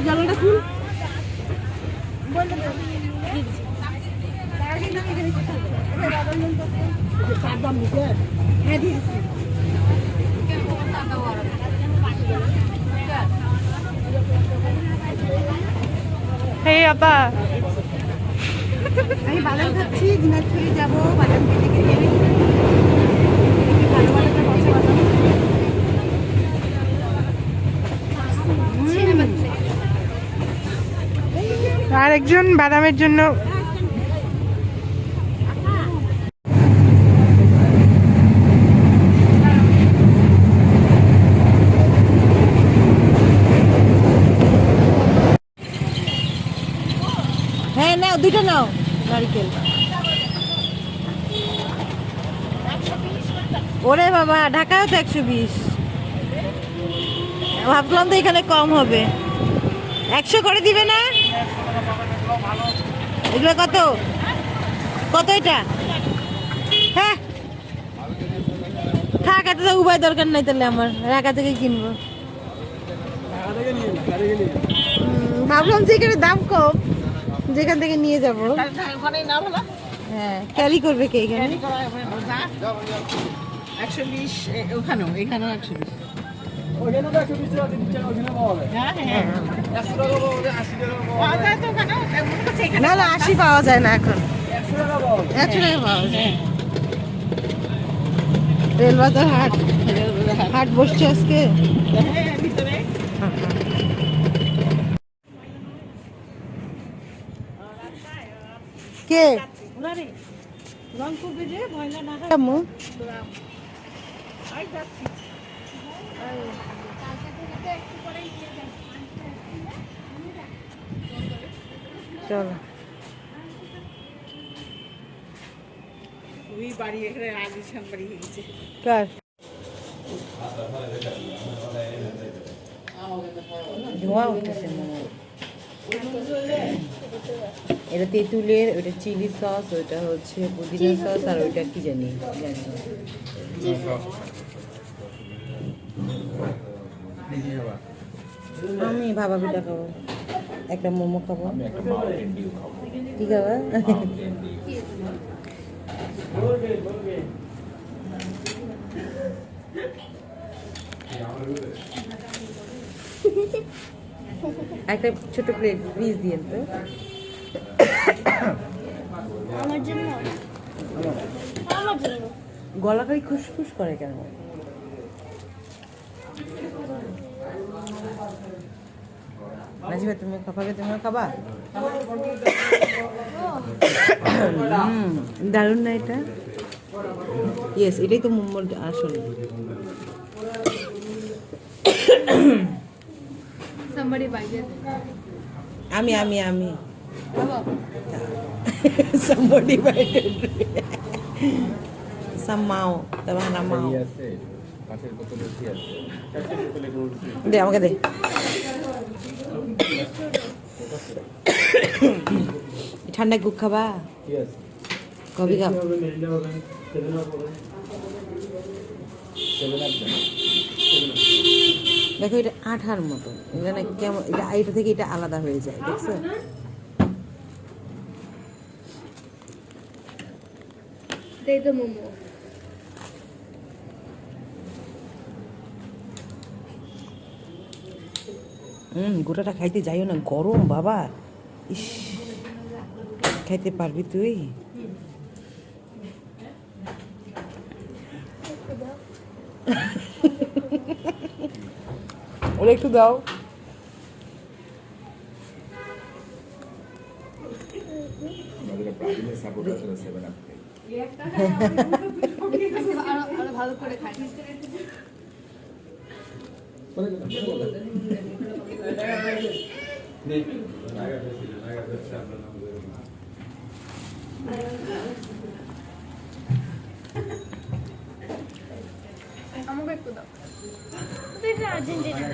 জানলাটা খুল। Hey আপা, আমি বাদাম খাচ্ছি, দিনাজপুরে যাবো, বাদাম খেতে খেতে ভালো বাদামটা পচা বাদাম। আর একজন বাদামের জন্য হ্যাঁ নাও, দুটো নাও নারিকেল। ওরে বাবা, ঢাকাও তো 120। ভাবলাম তো এখানে কম হবে। 100 করে দিবে না? এগুলো কত কত এটা? হ্যাঁ থাক, এত তো উপায় দরকার নাই তাহলে আমার, ঢাকা থেকে কিনবো। ভাবলাম যে এখানে দাম কম, যেখান থেকে নিয়ে যাবো। হ্যাঁ, ক্যারি করবে কে এখানে? 120 ওখানেও, এখানেও 120। না না, 80 পাওয়া যায় না এখন, 100 টাকা পাওয়া যায়। রেলবাজার হাট, হাট বসছে আজকে। কে আম্মু? চলো। ওই বাড়ি এখানে আলিশান বাড়ি হয়ে গেছে। কার? ধোঁয়া উঠতেছে মনে হয়। এটা তেঁতুলের, ওটা চিলি সস, ওটা হচ্ছে পুদিনা সস, আর ওইটা কি জানি জানি না। আমি ভাবা পিঠা খাবো, একটা মোমো খাবো। কি খাবা? একটা ছোট প্লেট প্লিজ দিয়েন তো। আমার জন্য, আমার জন্য গলা খালি খুশখুশ করে কেন? নাজিফা তুমি খাবে? তুমিও খাবা? দারুণ না এটা? ইয়েস, এটাই তো মোমোর আসলে। আমি আমি আমি somebody bited somehow তবে না মাও দে আমাকে দে। ঠান্ডা গুক খাবা? কবি খাব? দেখো এটা আঠার মতো, এখানে কেমন, এটা এটা থেকে এটা আলাদা হয়ে যায়, দেখছো? এই তো মোমো। গোটাটা খাইতে যাইও না, গরম বাবা। ইস, খাইতে পারবি তুই? ওরা একটু দাও। ভালো করে খাই। আমাকে একটু দাও। আর্জেন্টিনা